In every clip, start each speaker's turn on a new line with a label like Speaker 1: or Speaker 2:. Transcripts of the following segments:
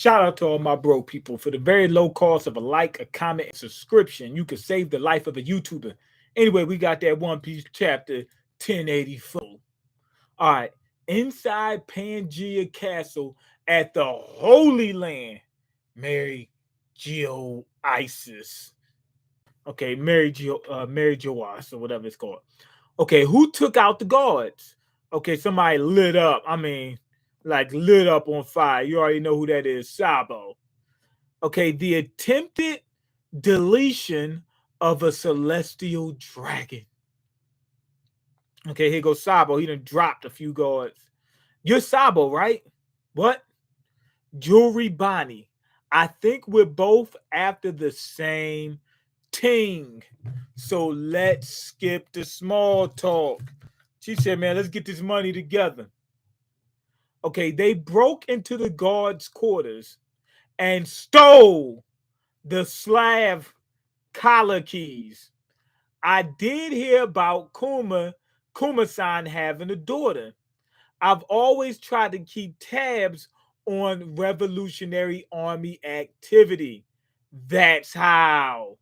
Speaker 1: Shout out to all my bro people. For the very low cost of a like, a comment, and subscription, you can save the life of a YouTuber. Anyway, we got that One Piece chapter 1084. All right. Inside Pangea Castle at the Holy Land, Mary Geo Isis. Okay, Mary Joas or whatever it's called. Okay, who took out the guards? Okay, somebody lit up. I mean, like lit up on fire. You already know who that is, Sabo. Okay, the attempted deletion of a celestial dragon. Okay, here goes Sabo. He done dropped a few guards. You're Sabo, right? What? Jewelry Bonnie. I think we're both after the same ting. So let's skip the small talk. She said, man, let's get this money together. Okay, they broke into the guards' quarters and stole the Slav collar keys. I did hear about Kuma-san having a daughter. I've always tried to keep tabs on Revolutionary Army activity. That's how.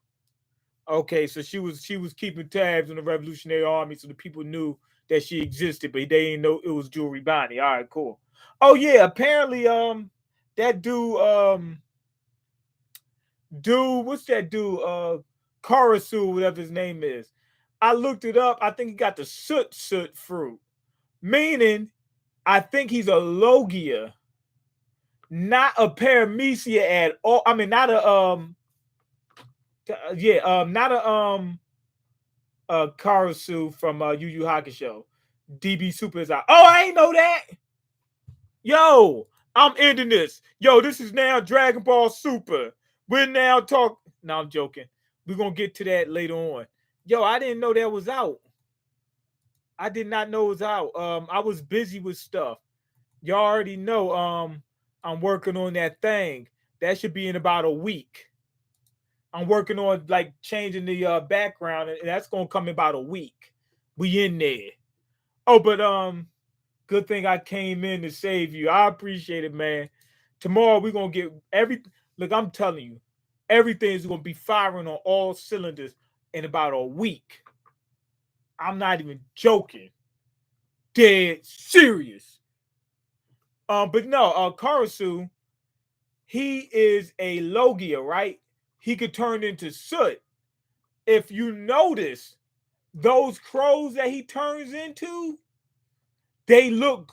Speaker 1: Okay, so she was keeping tabs on the Revolutionary Army, so the people knew that she existed, but they didn't know it was Jewelry Bonnie. All right, cool. Oh yeah, apparently that dude, what's that dude? Karasu, whatever his name is. I looked it up. I think he got the soot fruit, meaning I think he's a Logia, not a Paramecia at all. I mean, not a not a Karasu from Yu Yu Hakusho. DB Super is out. Oh, I ain't know that. Yo, I'm ending this. Yo, this is now Dragon Ball Super. We're now talking. No, I'm joking. We're gonna get to that later on. Yo, I didn't know that was out. I did not know it was out. I was busy with stuff. Y'all already know. I'm working on that thing. That should be in about a week. I'm working on like changing the background, and that's gonna come in about a week. We in there. Oh, but good thing I came in to save you. I appreciate it, man. Tomorrow we're gonna get every look, I'm telling you, everything is gonna be firing on all cylinders in about a week. I'm not even joking. Dead serious. But no, Karasu, he is a Logia, right? He could turn into soot. If you notice, those crows that he turns into, they look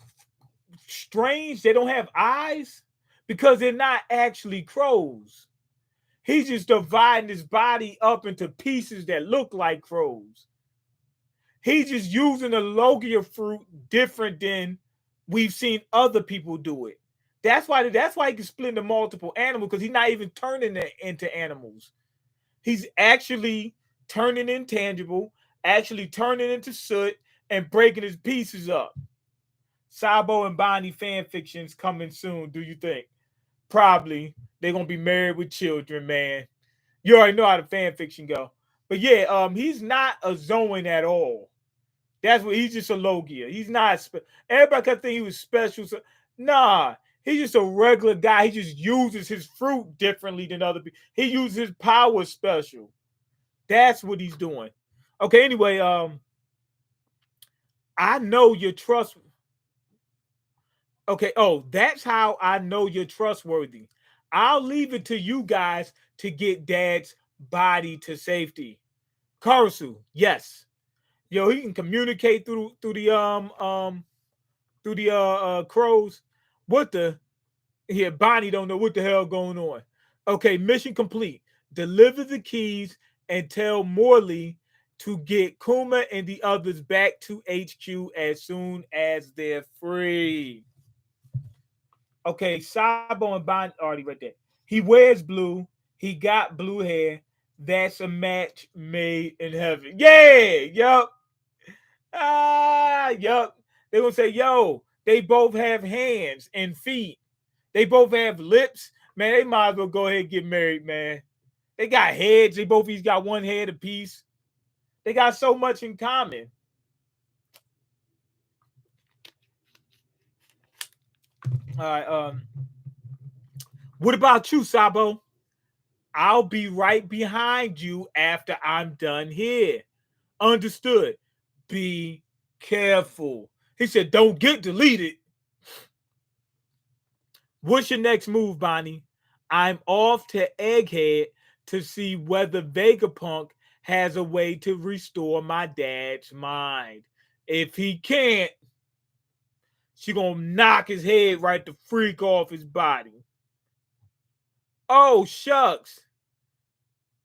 Speaker 1: strange. They don't have eyes because they're not actually crows. He's just dividing his body up into pieces that look like crows. He's just using the Logia fruit different than we've seen other people do it. That's why he can split into multiple animals, because he's not even turning it into animals. He's actually turning intangible, actually turning into soot, and breaking his pieces up. Sabo and Bonnie fan fictions coming soon, do you think? Probably. They're gonna be married with children, man. You already know how the fan fiction go. But yeah, he's not a Zoan at all. That's what he's just a Logia. He's not. Everybody could think he was special. So, nah, he's just a regular guy. He just uses his fruit differently than other people. He uses his power special. That's what he's doing. Okay. Anyway, I know you're trust. Okay. Oh, that's how I know you're trustworthy. I'll leave it to you guys to get Dad's body to safety. Karasu, yes. Yo, he can communicate through the crows. What the here? Bonnie don't know what the hell going on. Okay, mission complete. Deliver the keys and tell Morley to get Kuma and the others back to HQ as soon as they're free. Okay, Sabo and Bonnie already right there. He wears blue. He got blue hair. That's a match made in heaven. Yeah, yup. Yup. They're gonna say, yo, they both have hands and feet. They both have lips. Man, they might as well go ahead and get married, man. They got heads. They both each got one head apiece. They got so much in common. All right. What about you, Sabo? I'll be right behind you after I'm done here. Understood. Be careful. He said, don't get deleted. What's your next move, Bonnie? I'm off to Egghead to see whether Vegapunk has a way to restore my dad's mind. If he can't, she gonna knock his head right the freak off his body. Oh, shucks.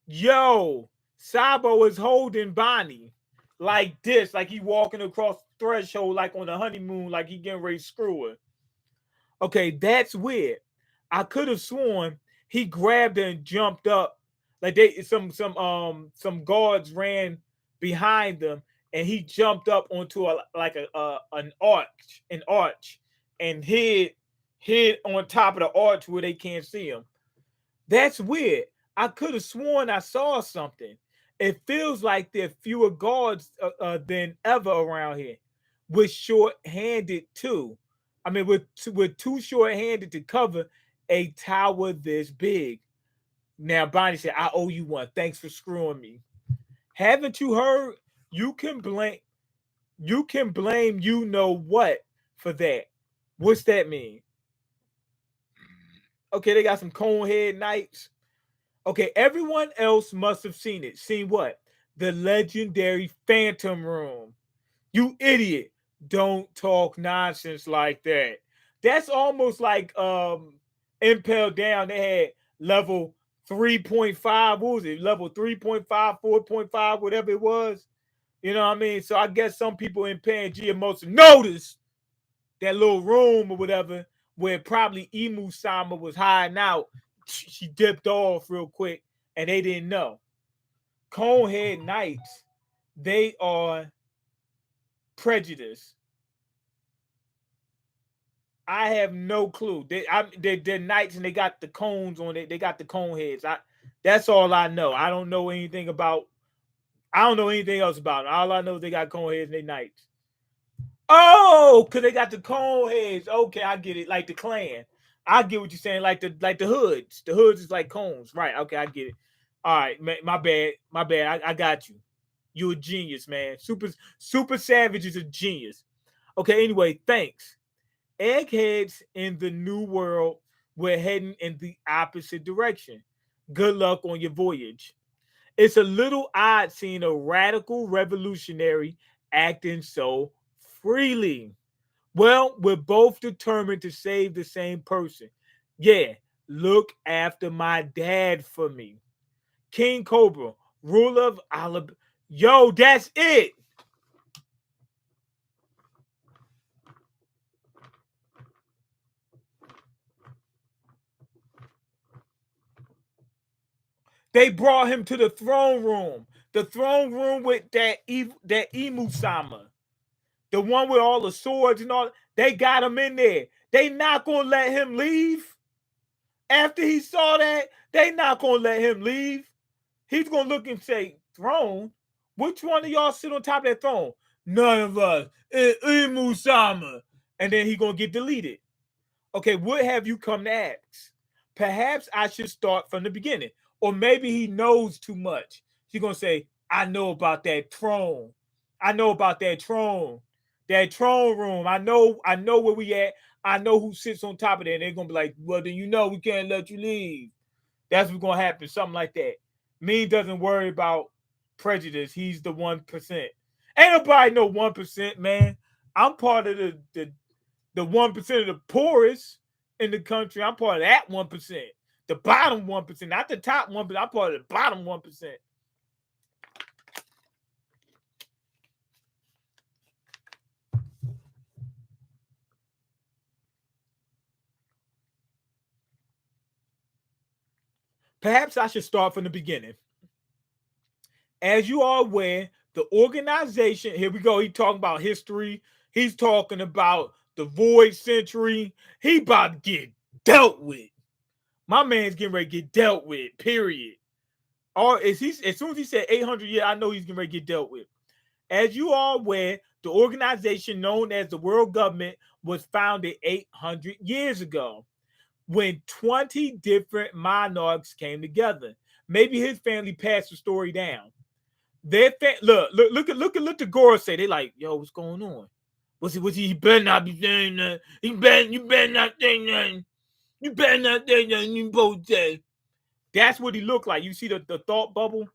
Speaker 1: Yo, Sabo is holding Bonnie like this, like he walking across the threshold, like on the honeymoon, like he getting ready to screw her. Okay, that's weird. I could have sworn he grabbed her and jumped up. Like they some guards ran behind them and he jumped up onto a like a an arch and hid on top of the arch where they can't see him. That's weird. I could have sworn I saw something. It feels like there are fewer guards than ever around here. We're short-handed too. I mean, we're too short-handed to cover a tower this big. Now, Bonnie said, "I owe you one. Thanks for screwing me." Haven't you heard? You can blame. You can blame you know what for that. What's that mean? Okay, they got some conehead knights. Okay, everyone else must have seen it. Seen what? The legendary Phantom Room. You idiot. Don't talk nonsense like that. That's almost like Impel Down. They had level 3.5. What was it? Level 3.5, 4.5, whatever it was. You know what I mean? So I guess some people in Pangea must have noticed that little room or whatever where probably Emu Sama was hiding out. She dipped off real quick and they didn't know. Conehead Knights, they are prejudiced. I have no clue. They're knights and they got the cones on it. They got the cone heads. That's all I know. I don't know anything about. I don't know anything else about them. All I know is they got cone heads and they knights. Oh, cause they got the cone heads. Okay, I get it. Like the clan. I get what you're saying. Like the hoods. The hoods is like cones, right? Okay, I get it. All right, my bad. My bad. I got you. You a genius, man. Super Savage is a genius. Okay. Anyway, thanks. Eggheads in the new world. We're heading in the opposite direction. Good luck on your voyage. It's a little odd seeing a radical revolutionary acting so freely. Well, we're both determined to save the same person. Yeah, look after my dad for me. King Cobra, ruler of Alabama. Yo, that's it. They brought him to the throne room. The throne room with that Emu Sama. The one with all the swords and all. They got him in there. They not gonna let him leave. After he saw that, they not gonna let him leave. He's gonna look and say, "Throne? Which one of y'all sit on top of that throne? None of us. Emu Sama." And then he gonna get deleted. Okay, what have you come to ask? Perhaps I should start from the beginning. Or maybe he knows too much. He's gonna say, I know about that throne. I know about that throne. That throne room. I know where we at. I know who sits on top of that. And they're gonna be like, well, then you know we can't let you leave. That's what's gonna happen. Something like that. Mean doesn't worry about prejudice. He's the 1%. Ain't nobody no 1%, man. I'm part of the 1% of the poorest in the country. I'm part of that 1%. The bottom 1%, not the top 1%. I'm part of the bottom 1%. Perhaps I should start from the beginning. As you are aware, the organization, here we go, he's talking about history. He's talking about the void century. He about to get dealt with. My man's getting ready to get dealt with, period. Or is he as soon as he said 800 years, I know he's getting ready to get dealt with. As you are aware, the organization known as the World Government was founded 800 years ago. when 20 different monarchs came together. Maybe his family passed the story down. Look at Gora say. They like, yo, what's going on? What's he? He better not be saying that. You better not say nothing. You better not say nothing. You both say. That's what he looked like. You see the thought bubble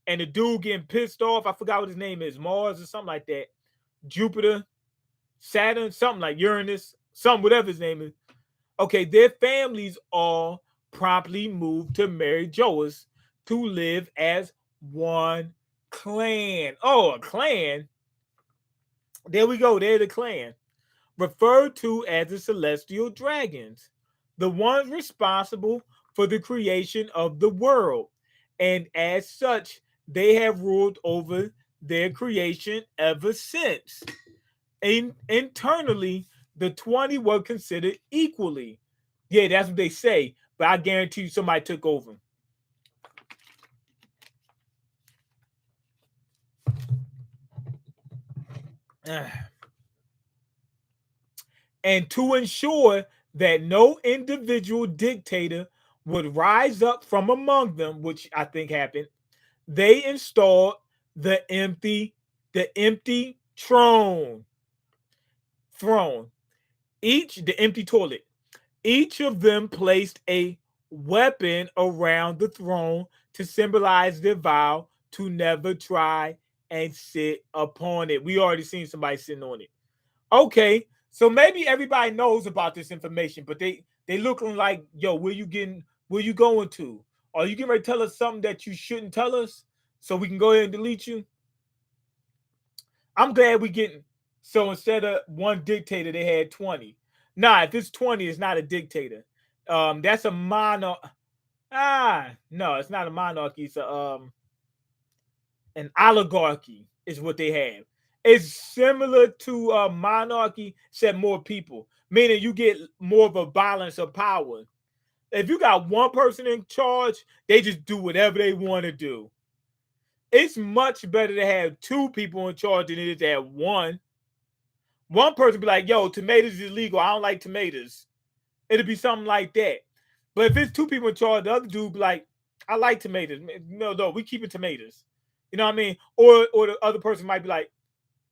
Speaker 1: and the dude getting pissed off. I forgot what his name is, Mars or something like that. Jupiter, Saturn, something like Uranus, something, whatever his name is. Okay, their families all promptly moved to Mary Joas to live as one clan. Oh, a clan. There we go. They're the clan. Referred to as the celestial dragons, the ones responsible for the creation of the world. And as such, they have ruled over their creation ever since. Internally, the 20 were considered equally. Yeah, that's what they say, but I guarantee you somebody took over. And to ensure that no individual dictator would rise up from among them, which I think happened, they installed the empty throne. The empty toilet. Each of them placed a weapon around the throne to symbolize their vow to never try and sit upon it. We already seen somebody sitting on it. Okay, so maybe everybody knows about this information, but they looking like, yo, where you going to? Are you getting ready to tell us something that you shouldn't tell us so we can go ahead and delete you? I'm glad we getting, so instead of one dictator, they had 20. Nah, if it's 20, it's not a dictator. That's a monarch. No, it's not a monarchy. It's an oligarchy is what they have. It's similar to a monarchy, except more people, meaning you get more of a balance of power. If you got one person in charge, they just do whatever they want to do. It's much better to have two people in charge than it is to have one. One person be like, yo, tomatoes is illegal. I don't like tomatoes. It'll be something like that. But if it's two people in charge, the other dude be like, I like tomatoes. No, we keeping tomatoes. You know what I mean? Or the other person might be like,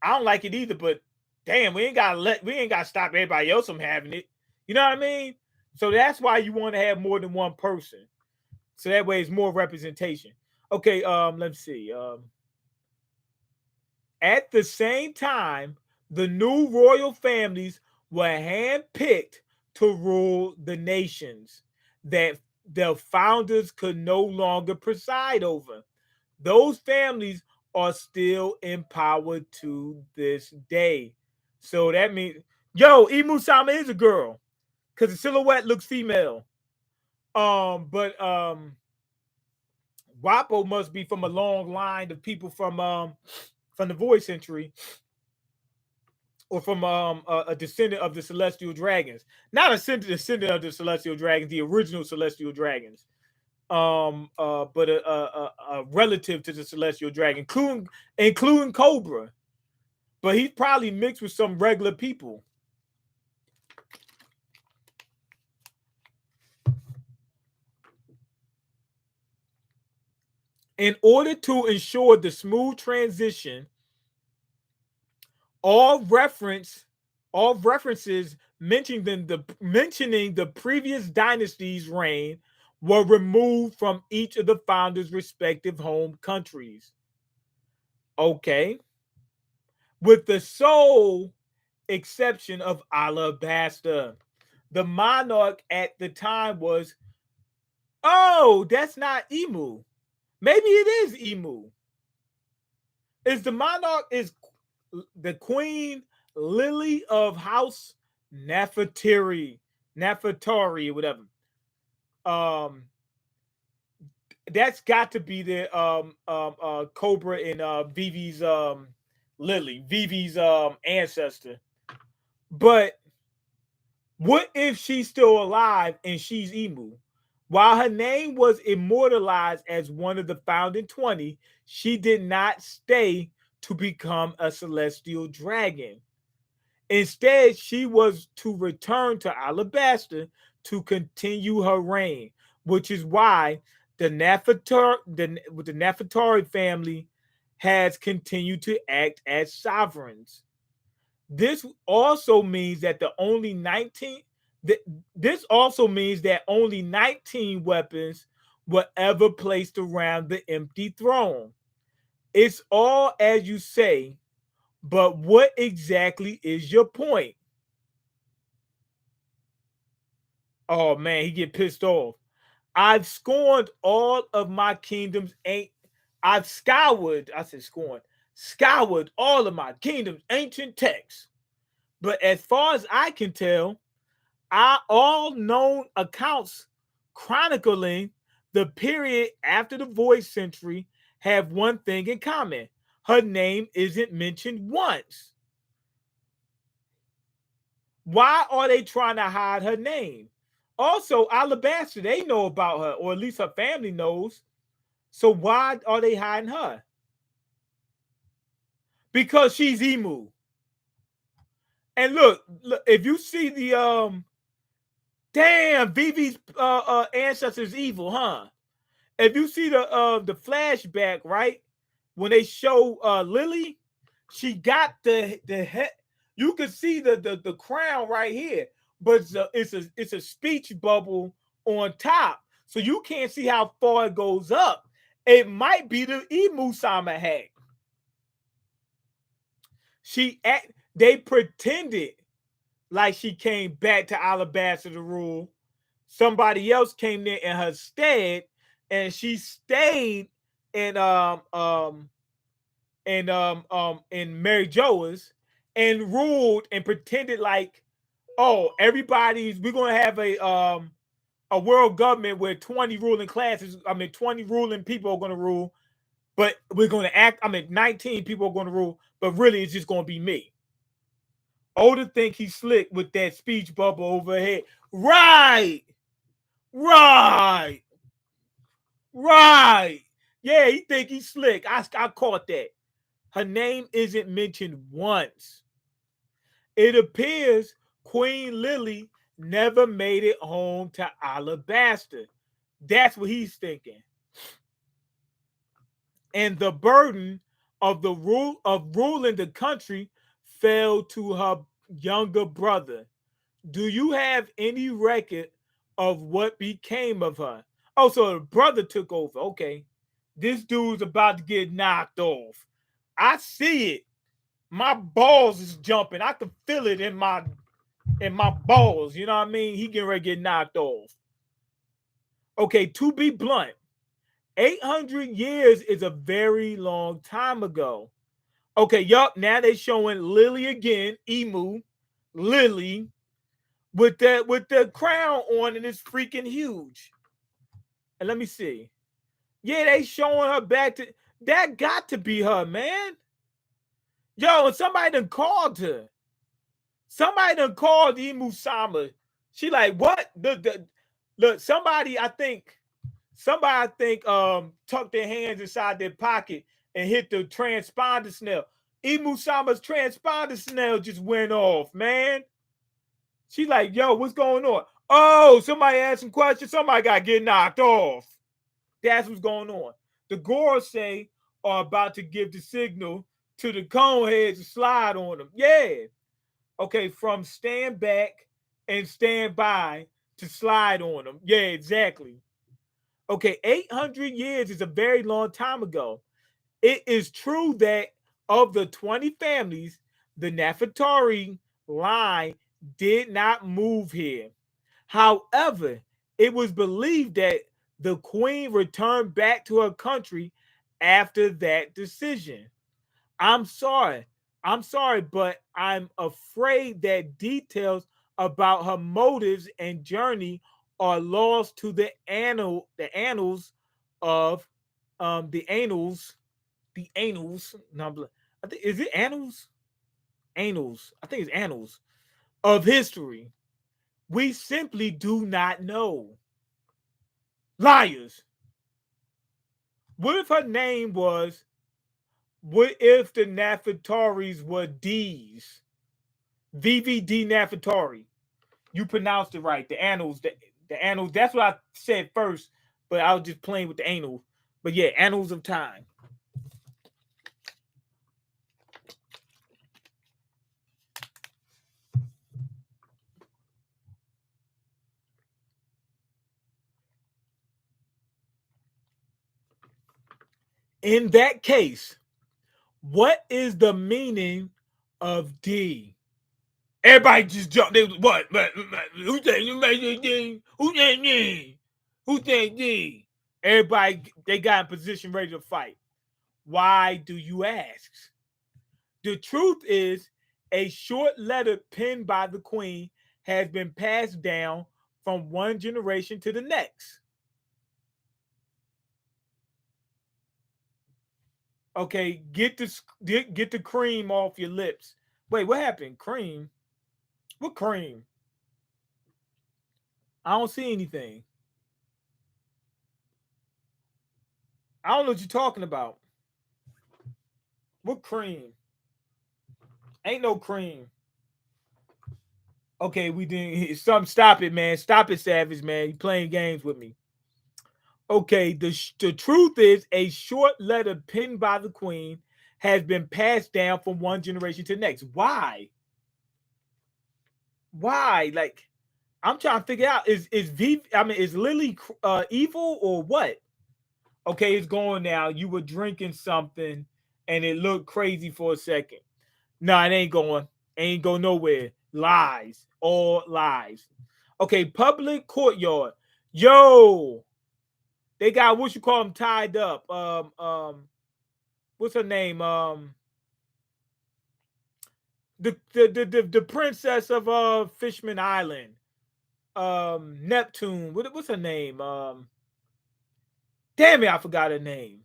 Speaker 1: I don't like it either, but damn, we ain't gotta stop everybody else from having it. You know what I mean? So that's why you want to have more than one person. So that way it's more representation. Okay, let's see. At the same time, the new royal families were handpicked to rule the nations that the founders could no longer preside over. Those families are still in power to this day. So that means, yo, Imu Sama is a girl because the silhouette looks female. But Wapo must be from a long line of people from the void century, or from a descendant of the celestial dragons. Not a descendant of the celestial dragons, the original celestial dragons. But a relative to the celestial dragon, including Cobra. But he's probably mixed with some regular people. In order to ensure the smooth transition, all references mentioning the previous dynasty's reign were removed from each of the founders' respective home countries. Okay. With the sole exception of Alabasta. The monarch at the time was, oh, that's not Emu. Maybe it is Emu. Is the monarch is the Queen Lily of House Nefertari, whatever. Um, that's got to be the Cobra in Vivi's Lily, Vivi's ancestor. But what if she's still alive and she's Emu? While her name was immortalized as one of the founding 20, she did not stay to become a celestial dragon. Instead, she was to return to Alabasta to continue her reign, which is why the Nefertari family has continued to act as sovereigns. This also means that the only 19 th- this also means that only 19 weapons were ever placed around the empty throne. It's all as you say, but what exactly is your point? Oh man, he get pissed off. I've scorned all of my kingdoms ain't I've scoured, I said scorned, scoured all of my kingdom's ancient texts. But as far as I can tell, all known accounts chronicling the period after the void century have one thing in common. Her name isn't mentioned once. Why are they trying to hide her name? Also, Alabaster, they know about her, or at least her family knows. So why are they hiding her? Because she's emu. And look, if you see the damn Vivi's ancestors evil, huh? If you see the flashback, right, when they show Lily, she got the head. You can see the crown right here, but it's a speech bubble on top, so you can't see how far it goes up. It might be the Emu Sama hat. They pretended like she came back to Alabasta to rule. Somebody else came there in her stead, and she stayed in in Mary Jo's and ruled and pretended like, oh, everybody's we're gonna have a world government where 20 ruling classes, 20 ruling people are gonna rule, but we're gonna act, 19 people are gonna rule, but really it's just gonna be me. Oda think he's slick with that speech bubble overhead. Right, right, right. Yeah, he think he's slick. I caught that. Her name isn't mentioned once. It appears Queen Lily never made it home to Alabasta. That's what he's thinking. And the burden of the rule of ruling the country fell to her younger brother. Do you have any record of what became of her? Oh, so the brother took over. Okay. This dude's about to get knocked off. I see it. My balls is jumping. I can feel it in my balls. You know what I mean? He getting ready to get knocked off. Okay, to be blunt, 800 years is a very long time ago. Okay, yup. Now they showing Lily again, Emu, Lily, with the crown on, and it's freaking huge. And let me see. Yeah, they showing her back to that. Got to be her, man. Yo, and somebody done called her. Somebody done called Emu Sama. She like, what? Look, somebody I think tucked their hands inside their pocket and hit the transponder snail. Emu Sama's transponder snail just went off, man. She like, yo, what's going on? Oh, somebody asked some questions. Somebody got to get knocked off. That's what's going on. The Gorosei are about to give the signal to the coneheads to slide on them. Yeah. Okay, from stand back and stand by to slide on them. Yeah, exactly. Okay, 800 years is a very long time ago. It is true that of the 20 families, the Nefertari line did not move here. However, it was believed that the queen returned back to her country after that decision. I'm sorry. I'm sorry, but I'm afraid that details about her motives and journey are lost to the annals of the annals. No, I think is it annals? Annals. I think it's annals of history. We simply do not know. Liars. What if her name was? What if the Nefertaris were D's? VVD Nafatari. You pronounced it right. The annals, the annals. That's what I said first, but I was just playing with the annals. But yeah, annals of time. In that case, what is the meaning of D? Everybody just jumped. They was what? Who think you made this D? Who think D? Who think D? Everybody they got in position ready to fight. Why do you ask? The truth is, a short letter penned by the queen has been passed down from one generation to the next. Okay, get the cream off your lips. Wait, what happened? Cream? What cream? I don't see anything. I don't know what you're talking about. What cream? Ain't no cream. Okay, we didn't. Some stop it, man. Stop it, Savage, man. You playing games with me. Okay, the truth is, a short letter penned by the queen has been passed down from one generation to the next. Why? Why? Like, I'm trying to figure out is V. I mean, is Lily evil or what? Okay, it's going now. You were drinking something and it looked crazy for a second. No, it ain't going. Ain't go nowhere. Lies. All lies. Okay, public courtyard. Yo, they got what you call them tied up. What's her name? The princess of Fishman Island. Neptune. What's her name? Damn it, I forgot her name.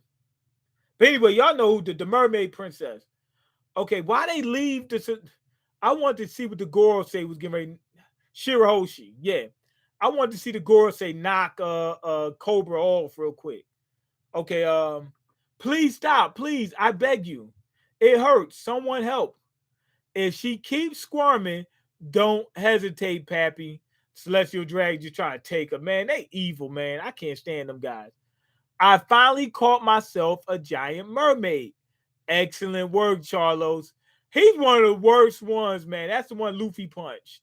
Speaker 1: But anyway, y'all know who the mermaid princess. Okay, why they leave this? I wanted to see what the Goro say was getting ready. Shirahoshi, yeah. I wanted to see the Goro say knock Cobra off real quick. Okay, please stop, please. I beg you. It hurts. Someone help. If she keeps squirming, don't hesitate, Pappy. Celestial Drag just trying to take her. Man, they evil, man. I can't stand them guys. I finally caught myself a giant mermaid. Excellent work, Charlos. He's one of the worst ones, man. That's the one Luffy punched.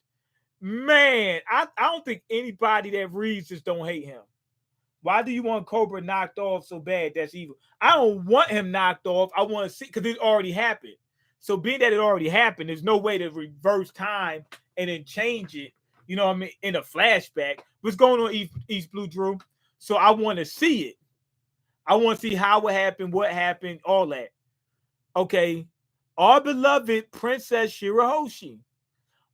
Speaker 1: Man, I don't think anybody that reads this don't hate him. Why do you want Cobra knocked off so bad? That's evil. I don't want him knocked off. I want to see because it already happened. So being that it already happened, there's no way to reverse time and then change it. You know what I mean? In a flashback. What's going on, East Blue Drew? So I want to see it. I want to see how it happened, what happened, all that. Okay. Our beloved Princess Shirahoshi.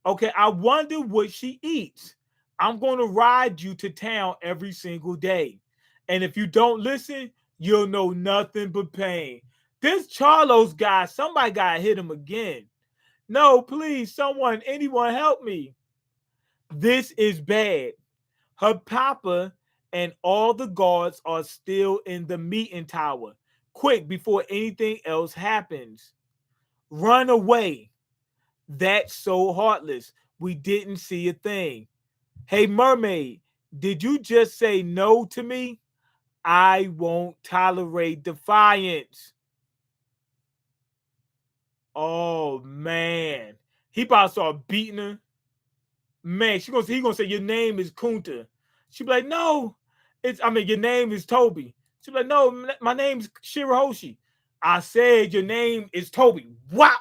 Speaker 1: Okay, I wonder what she eats. I'm going to ride you to town every single day. And if you don't listen, you'll know nothing but pain. This Charlos guy, somebody got to hit him again. No, please, someone, anyone help me. This is bad. Her papa and all the guards are still in the meeting tower. Quick, before anything else happens. Run away. That's so heartless. We didn't see a thing. Hey, mermaid, did you just say no to me? I won't tolerate defiance. Oh, man. He about to start beating her. Man, he gonna say your name is Kunta. She be like, no, your name is Toby. She be like, no, my name's Shirahoshi. I said your name is Toby. Wow.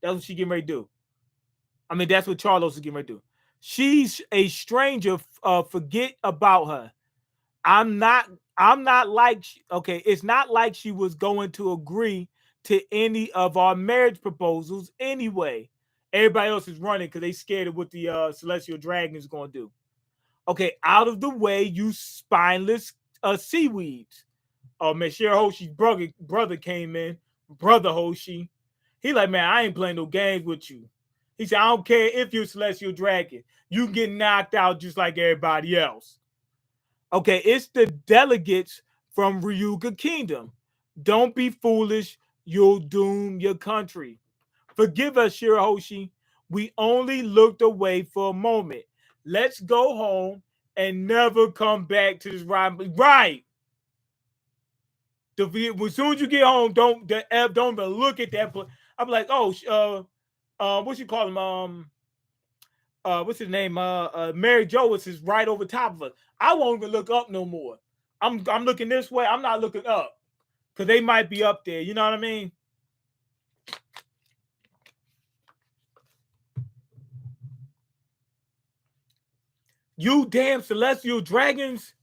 Speaker 1: That's what she getting ready to do. That's what Charlos is getting ready to do. She's a stranger. Forget about her. I'm not. I'm not like. Okay, it's not like she was going to agree to any of our marriage proposals anyway. Everybody else is running because they scared of what the celestial dragon is going to do. Okay, out of the way, you spineless seaweeds. Oh man, Shira Hoshi's brother came in. Brother Hoshi. He like, man, I ain't playing no games with you. He said, I don't care if you're celestial dragon. You get knocked out just like everybody else. Okay, it's the delegates from Ryuga Kingdom. Don't be foolish. You'll doom your country. Forgive us, Shirahoshi. We only looked away for a moment. Let's go home and never come back to this ride. Right. As soon as you get home, don't even look at that. I'm like, oh, what you call him? What's his name? Mary Jo is right over top of us. I won't even look up no more. I'm looking this way. I'm not looking up because they might be up there. You know what I mean? You damn celestial dragons,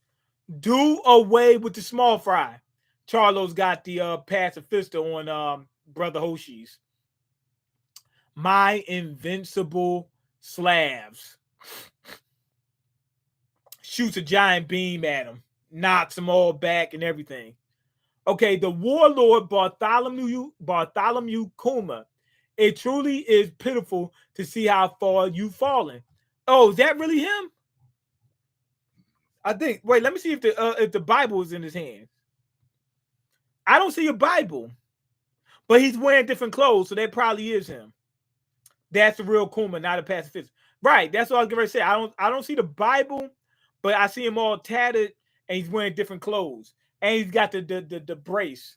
Speaker 1: do away with the small fry. Charlo's got the pacifista on Brother Hoshi's. My invincible Slavs. Shoots a giant beam at him, knocks them all back and everything. Okay, the warlord Bartholomew Kuma. It truly is pitiful to see how far you've fallen. Oh, is that really him? I think. Wait, let me see if the Bible is in his hand. I don't see a Bible, but he's wearing different clothes, so that probably is him. That's the real Kuma, not a pacifist. Right. That's what I was going to say. I don't see the Bible, but I see him all tattered and he's wearing different clothes. And he's got the brace.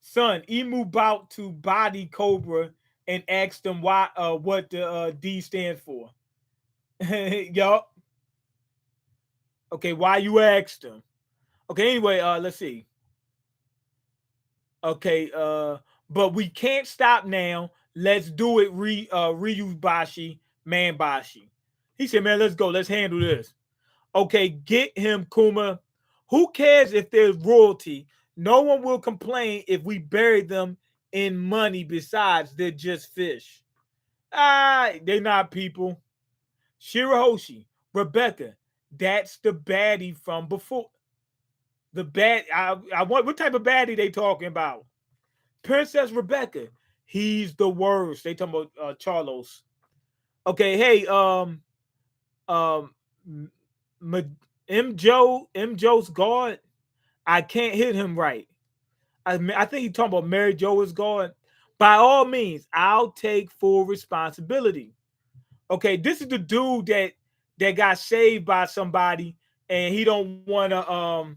Speaker 1: Son, Emu bout to body Cobra and asked them why what the D stands for. Yup. Okay, why you asked them? Okay, anyway, let's see. Okay, but we can't stop now. Let's do it, Ryu Bashi, Man Bashi. He said, man, let's go. Let's handle this. Okay, get him, Kuma. Who cares if there's royalty? No one will complain if we bury them in money. Besides, they're just fish. They're not people. Shirahoshi, Rebecca, that's the baddie from before. The bad. I want. What type of baddie they talking about? Princess Rebecca. He's the worst. They talking about Charlos. Okay, hey, M. Joe's guard. I can't hit him right. I think he's talking about Mary Jo's guard. By all means, I'll take full responsibility. Okay, this is the dude that got saved by somebody, and he don't want to.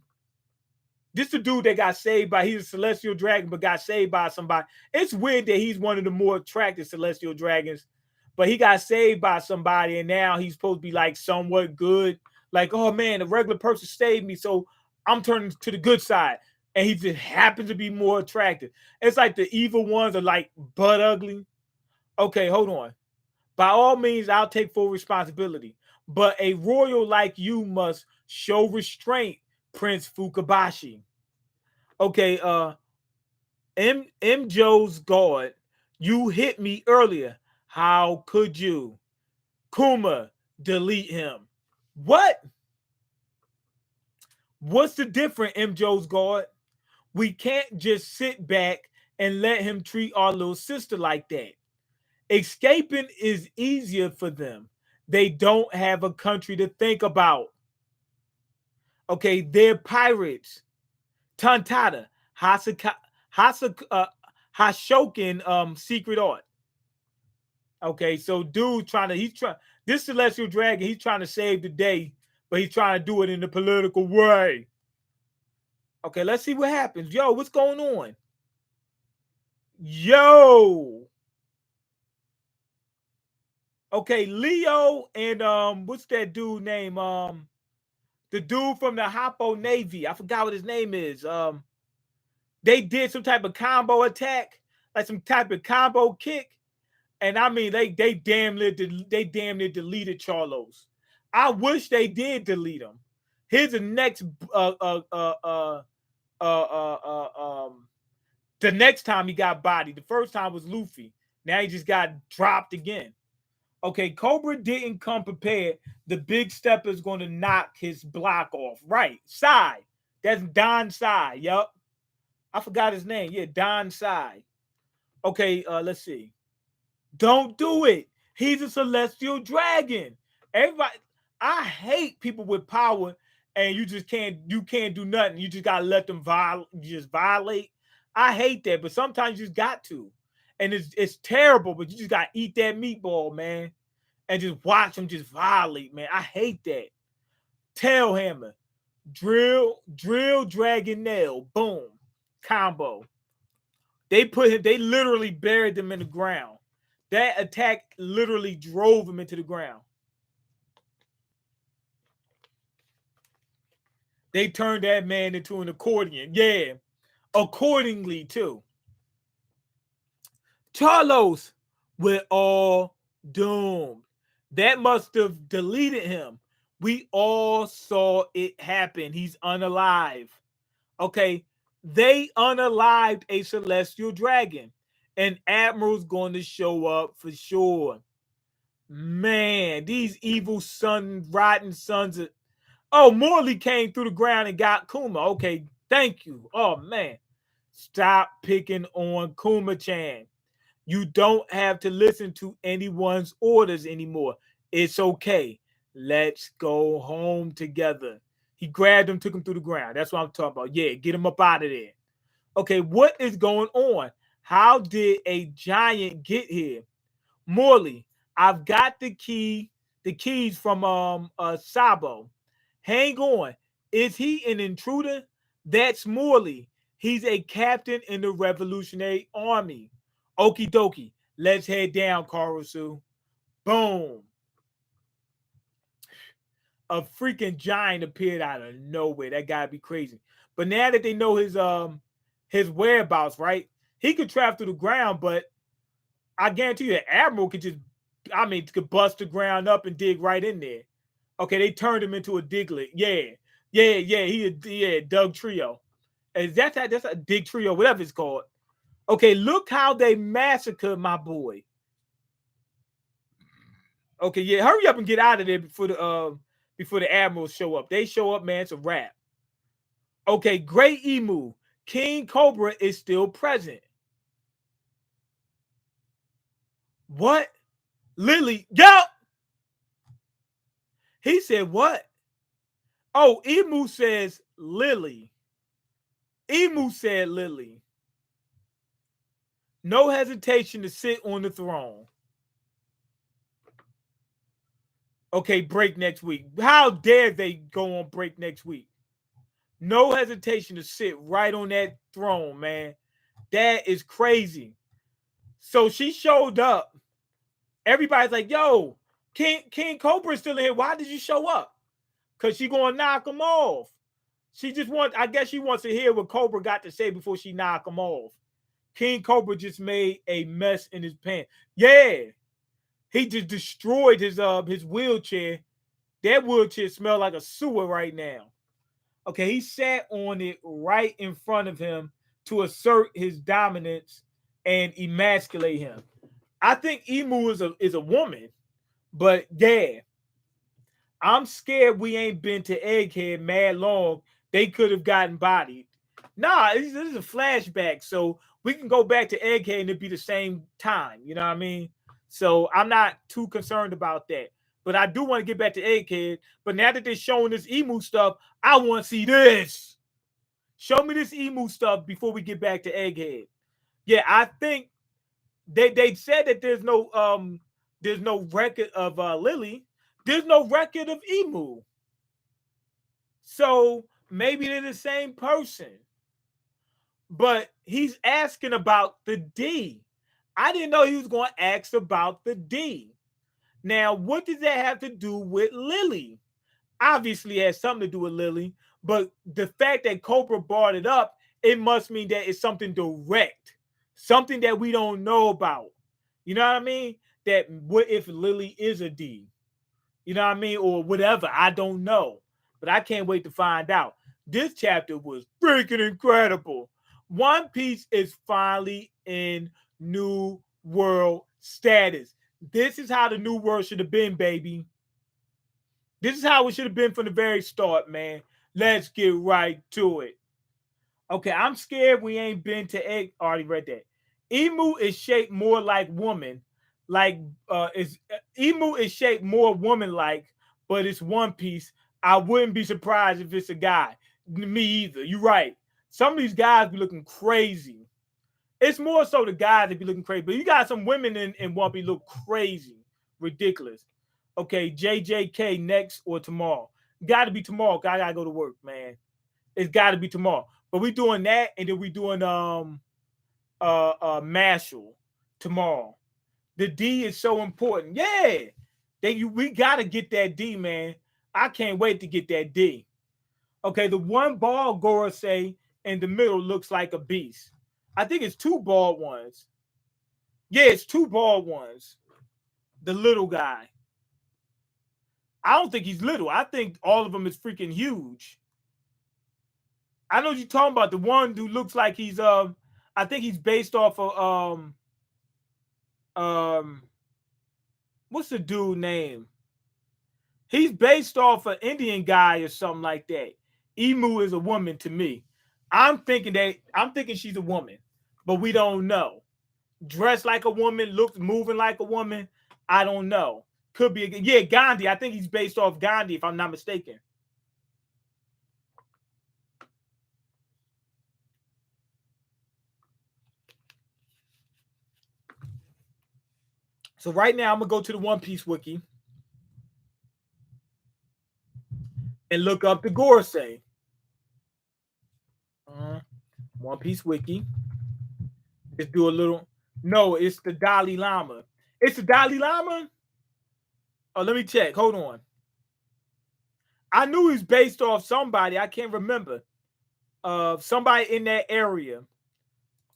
Speaker 1: This is the dude that got saved by. He's a celestial dragon, but got saved by somebody. It's weird that he's one of the more attractive celestial dragons, but he got saved by somebody, and now he's supposed to be like somewhat good. Like, oh man, a regular person saved me, so I'm turning to the good side. And he just happens to be more attractive. It's like the evil ones are like butt ugly. Okay, hold on. By all means, I'll take full responsibility. But a royal like you must show restraint, Prince Fukabashi. Okay, M. Joe's guard, you hit me earlier. How could you? Kuma, delete him. What? What's the difference, M. Joe's guard? We can't just sit back and let him treat our little sister like that. Escaping is easier for them. They don't have a country to think about. Okay, they're pirates. Tantata, Hashokin secret art. Okay, so dude this celestial dragon, he's trying to save the day, but he's trying to do it in the political way. Okay, let's see what happens. Yo, what's going on? Yo. Okay, Leo and what's that dude name? The dude from the Hoppo Navy. I forgot what his name is. They did some type of combo attack, like some type of combo kick. And I mean, they damn near deleted Charlos. I wish they did delete him. Here's the next the next time he got bodied. The first time was Luffy. Now he just got dropped again. Okay, Cobra didn't come prepared. The big step is going to knock his block off. Right. Sai. That's Don Sai. Yup. I forgot his name. Yeah, Don Sai. Okay, let's see. Don't do it. He's a celestial dragon. Everybody, I hate people with power and you can't do nothing. You just gotta let them violate. I hate that, but sometimes you just got to. and it's terrible, but you just gotta eat that meatball, man, and just watch them just violate, man. I hate that. Tailhammer, drill, dragon, nail, boom, combo. They literally buried them in the ground. That attack literally drove him into the ground. They turned that man into an accordion. Yeah, accordingly too. Charlos, we're all doomed. That must have deleted him. We all saw it happen. He's unalive. Okay, they unalived a celestial dragon. And Admiral's going to show up for sure. Man, these evil rotten sons of. Oh, Morley came through the ground and got Kuma. Okay, thank you. Oh, man. Stop picking on Kuma-chan. You don't have to listen to anyone's orders anymore. It's okay. Let's go home together. He grabbed him, took him through the ground. That's what I'm talking about. Yeah, get him up out of there. Okay, what is going on? How did a giant get here? Morley, I've got the keys from Sabo. Hang on. Is he an intruder? That's Morley. He's a captain in the Revolutionary Army. Okie dokie. Let's head down, Karasu. Boom. A freaking giant appeared out of nowhere. That gotta be crazy. But now that they know his whereabouts, right? He could travel through the ground, but I guarantee you the Admiral could bust the ground up and dig right in there. Okay, they turned him into a Diglett. Yeah. Doug Trio. That's a Dig Trio, whatever it's called. Okay, look how they massacred my boy. Okay, yeah, hurry up and get out of there before the Admirals show up. They show up, man, it's a wrap. Okay, Great Emu. King Cobra is still present. What? Lily, yo! He said what? Oh, Emu says Lily. Emu said Lily. No hesitation to sit on the throne. Okay, break next week. How dare they go on break next week? No hesitation to sit right on that throne, man. That is crazy. So she showed up. Everybody's like, yo, King Cobra is still in here. Why did you show up? Because she gonna knock him off. I guess she wants to hear what Cobra got to say before she knock him off. King Cobra just made a mess in his pants. Yeah. He just destroyed his wheelchair. That wheelchair smells like a sewer right now. Okay, he sat on it right in front of him to assert his dominance and emasculate him. I think Emu is a woman, but yeah, I'm scared we ain't been to Egghead mad long. They could have gotten bodied. Nah, this is a flashback, so we can go back to Egghead and it'd be the same time. You know what I mean? So I'm not too concerned about that. But I do want to get back to Egghead. But now that they're showing this Emu stuff, I want to see this. Show me this Emu stuff before we get back to Egghead. Yeah, I think they said that there's no record of Lily. There's no record of Emu. So maybe they're the same person. But he's asking about the D. I didn't know he was going to ask about the D. Now, what does that have to do with Lily? Obviously, it has something to do with Lily, but the fact that Cobra brought it up, it must mean that it's something direct, something that we don't know about. You know what I mean? That what if Lily is a D? You know what I mean? Or whatever. I don't know. But I can't wait to find out. This chapter was freaking incredible. One Piece is finally in New World status. This is how the New World should have been, baby. This is how it should have been from the very start, man. Let's get right to it. Okay, I'm scared we ain't been to Egg. Already read that. Emu is shaped more like woman. Emu is shaped more woman-like, but it's One Piece. I wouldn't be surprised if it's a guy. Me either. You're right. Some of these guys be looking crazy. It's more so the guys that be looking crazy, but you got some women in One Piece look crazy, ridiculous. Okay, JJK next or tomorrow? Got to be tomorrow. I gotta go to work, man. It's got to be tomorrow. But we doing that, and then we doing Marshall tomorrow. The D is so important. Yeah, we gotta get that D, man. I can't wait to get that D. Okay, the one bald Gorosei in the middle looks like a beast. I think it's two bald ones. Yeah, it's two bald ones. The little guy. I don't think he's little. I think all of them is freaking huge. I know what you're talking about. The one who looks like he's I think he's based off of um what's the dude name? He's based off an Indian guy or something like that. Emu is a woman to me. I'm thinking she's a woman, but we don't know. Dressed like a woman, looks moving like a woman. I don't know. Could be yeah, Gandhi. I think he's based off Gandhi, if I'm not mistaken. So right now I'm gonna go to the One Piece wiki and look up the Gorosei. One Piece wiki. Just do a little. No, it's the Dalai Lama. It's the Dalai Lama. Oh, let me check. Hold on. I knew he's based off somebody. I can't remember. Somebody in that area.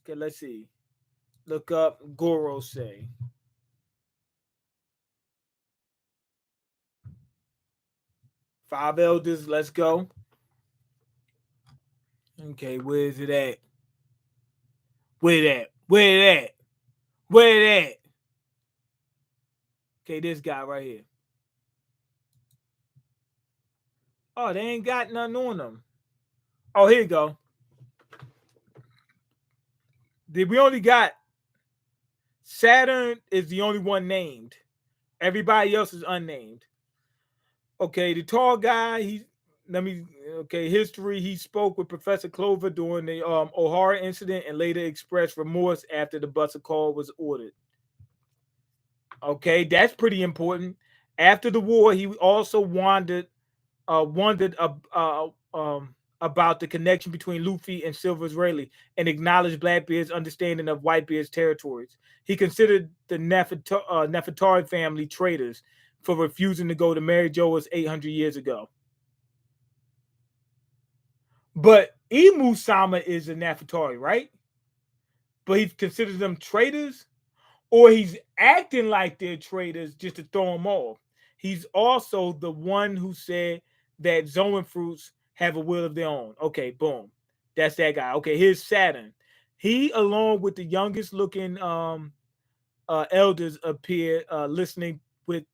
Speaker 1: Okay, let's see. Look up Gorosei. Five elders. Let's go. Okay, where is it at? Where it at? Where it at? Where it at? Okay, this guy right here. Oh, they ain't got nothing on them. Oh, here you go. We only got Saturn is the only one named. Everybody else is unnamed. Okay, the tall guy, history. He spoke with Professor Clover during the O'Hara incident and later expressed remorse after the bus call was ordered. Okay, that's pretty important. After the war, he also wondered about the connection between Luffy and Silver Israeli and acknowledged Blackbeard's understanding of Whitebeard's territories. He considered the Nefertari family traitors for refusing to go to Mary Joas 800 years ago. But Emu Sama is a Nefertari, right? But he considers them traitors, or he's acting like they're traitors just to throw them off. He's also the one who said that Zoan fruits have a will of their own. Okay, boom. That's that guy. Okay, here's Saturn. He, along with the youngest looking elders, appeared listening with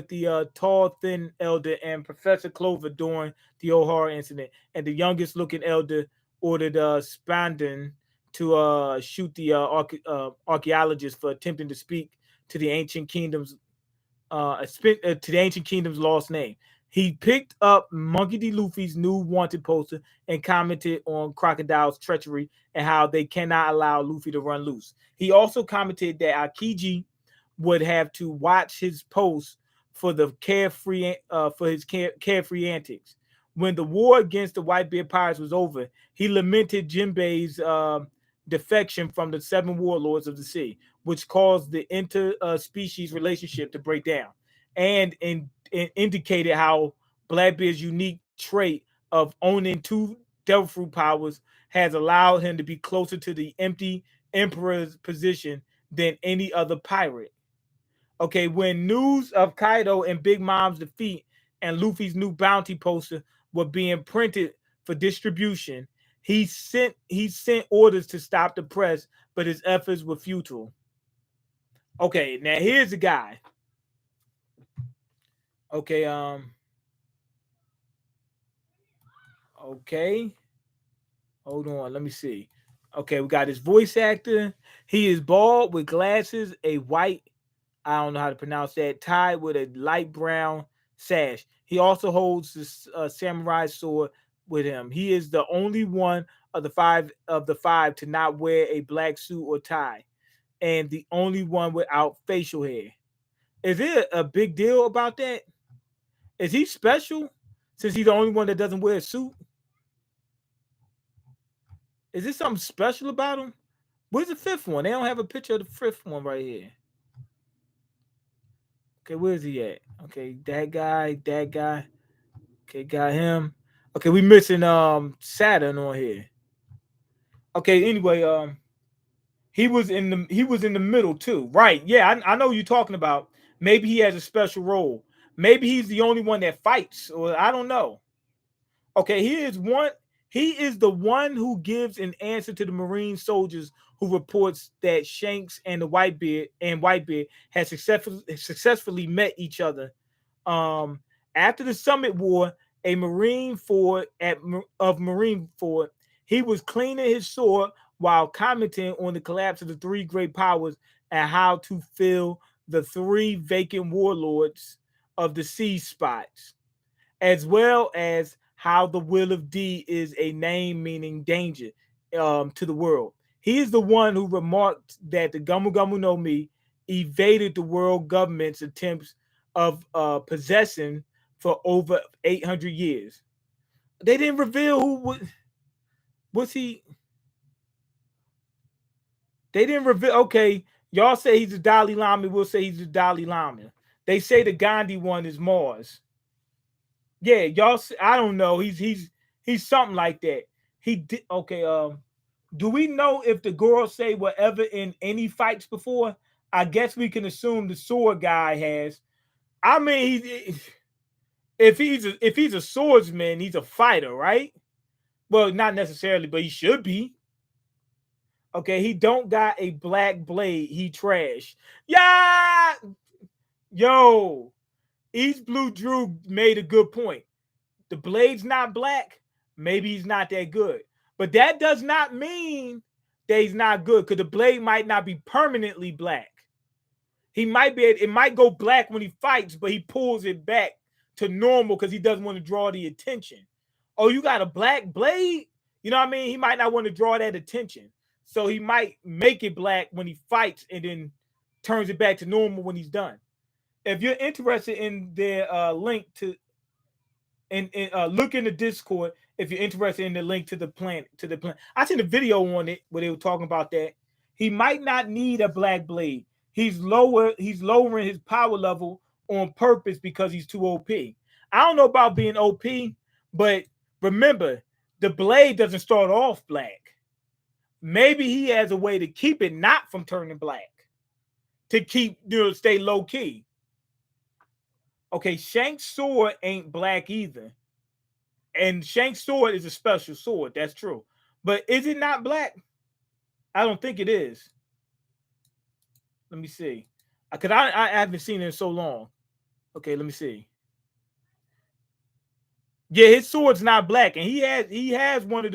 Speaker 1: the tall, thin elder and Professor Clover during the O'Hara incident. And the youngest looking elder ordered Spandon to shoot the archaeologist for attempting to speak to the ancient kingdom's lost name. He picked up Monkey D. Luffy's new wanted poster and commented on Crocodile's treachery and how they cannot allow Luffy to run loose. He also commented that Akiji would have to watch his post for the carefree antics. When the war against the Whitebeard pirates was over, he lamented Jinbei's defection from the seven warlords of the sea, which caused the interspecies relationship to break down, and indicated how Blackbeard's unique trait of owning two devil fruit powers has allowed him to be closer to the empty emperor's position than any other pirate. Okay, when news of Kaido and Big Mom's defeat and Luffy's new bounty poster were being printed for distribution, he sent orders to stop the press, but his efforts were futile. Okay, now here's the guy. Okay, okay. Hold on, let me see. Okay, we got his voice actor. He is bald with glasses, a white, I don't know how to pronounce that, tied with a light brown sash. He also holds this samurai sword with him. He is the only one of the five to not wear a black suit or tie, and the only one without facial hair. Is it a big deal about that? Is he special since he's the only one that doesn't wear a suit? Is there something special about him? Where's the fifth one? They don't have a picture of the fifth one right here. Okay, where's he at? Okay, that guy, that guy. Okay, got him. Okay, we missing Saturn on here. Okay, anyway, he was in the middle too. Right. Yeah, I know you're talking about. Maybe he has a special role. Maybe he's the only one that fights, or I don't know. Okay, he is the one who gives an answer to the Marine soldiers who reports that Shanks and the Whitebeard had successfully met each other. Um, After the Summit War, a Marine Ford of Marine Ford, he was cleaning his sword while commenting on the collapse of the three great powers and how to fill the three vacant warlords of the sea spots, as well as how the will of D is a name meaning danger to the world. He is the one who remarked that the Gumu Gumu no Mi evaded the world government's attempts of possession for over 800 years. They didn't reveal who was he. They didn't reveal. Okay, y'all say he's a Dalai Lama. We'll say he's a Dalai Lama. They say the Gandhi one is Mars. Yeah, y'all. I don't know. He's something like that. He did. Okay. Do we know if the girls say whatever in any fights before? I guess we can assume the sword guy has. I mean, if he's a swordsman, he's a fighter, right? Well, not necessarily, but he should be. Okay, he don't got a black blade. He trash. Yeah, yo, East Blue Drew made a good point. The blade's not black. Maybe he's not that good, but that does not mean that he's not good. Because the blade might not be permanently black. He might be. It might go black when he fights, but he pulls it back to normal because he doesn't want to draw the attention. Oh, you got a black blade? You know what I mean? He might not want to draw that attention. So he might make it black when he fights and then turns it back to normal when he's done. If you're interested in their link to and look in the Discord if you're interested in the link to the plant I seen a video on it where they were talking about that. He might not need a black blade. He's lowering his power level on purpose because he's too OP. I don't know about being OP, but remember, the blade doesn't start off black. Maybe he has a way to keep it not from turning black. To keep, stay low key. Okay, Shank's sword ain't black either. And Shank's sword is a special sword. That's true. But is it not black? I don't think it is. Let me see. Because I haven't seen it in so long. Okay, let me see. Yeah, his sword's not black. And he has one of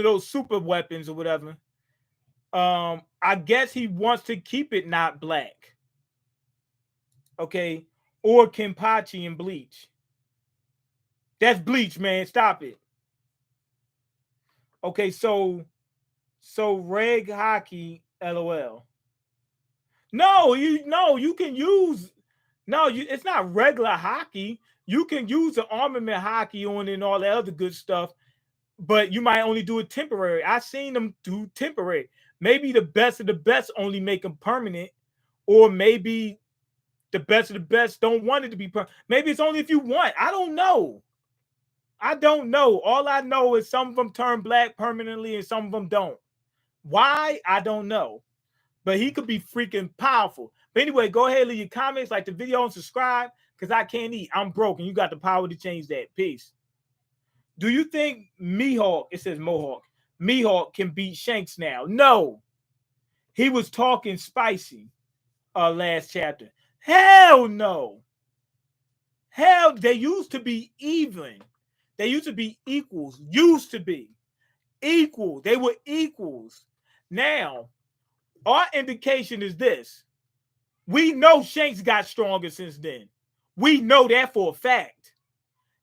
Speaker 1: those super weapons or whatever. I guess he wants to keep it not black. Okay. Or Kenpachi and Bleach. That's Bleach, man. Stop it. Okay, so reg hockey, LOL. You can use it's not regular hockey. You can use the armament hockey on it and all that other good stuff, but you might only do it temporary. I've seen them do temporary. Maybe the best of the best only make them permanent, or maybe the best of the best don't want it to be permanent. Maybe it's only if you want. I don't know. All I know is some of them turn black permanently and some of them don't. Why? I don't know. But he could be freaking powerful. But anyway, go ahead and leave your comments, like the video, and subscribe, because I can't eat. I'm broke, and you got the power to change that. Peace. Do you think Mihawk, it says Mohawk, Mihawk can beat Shanks now? No. He was talking spicy last chapter. Hell no. Hell, they used to be even. They used to be equals. Used to be. Equal. They were equals. Now, our indication is this. We know Shanks got stronger since then. We know that for a fact.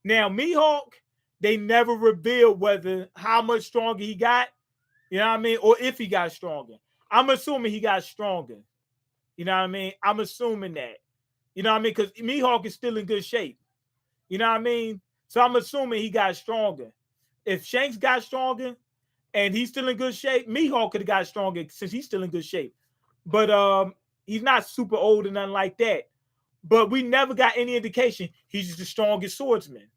Speaker 1: Now, Mihawk, they never revealed how much stronger he got. You know what I mean? Or if he got stronger. I'm assuming he got stronger. You know what I mean? I'm assuming that. You know what I mean? Because Mihawk is still in good shape. You know what I mean? So I'm assuming he got stronger. If Shanks got stronger and he's still in good shape, Mihawk could have got stronger since he's still in good shape. But he's not super old or nothing like that. But we never got any indication he's just the strongest swordsman.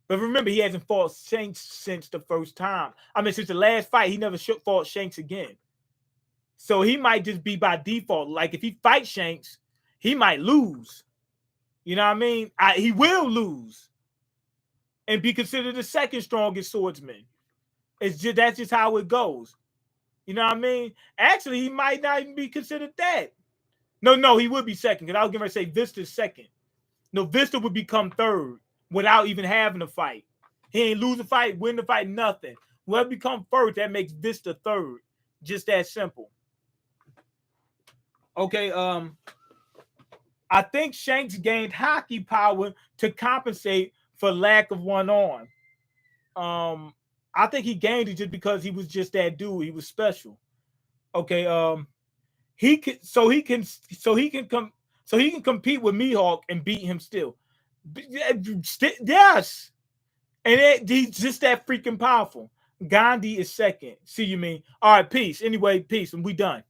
Speaker 1: But remember, he hasn't fought Shanks since the first time. I mean, since the last fight, he never fought Shanks again. So he might just be by default. Like if he fights Shanks, he might lose. You know what I mean? He will lose and be considered the second strongest swordsman. That's just how it goes. You know what I mean? Actually, he might not even be considered that. No, he would be second. Because I was going to say Vista's second. No, Vista would become third without even having a fight. He ain't lose a fight, win the fight, nothing. Whoever become first, that makes Vista third. Just that simple. Okay, I think Shanks gained hockey power to compensate for lack of one arm. I think he gained it just because he was just that dude. He was special. Okay, he can compete with Mihawk and beat him still. Yes, and he's just that freaking powerful. Gandhi is second. See you mean? All right, peace. Anyway, peace, and we done.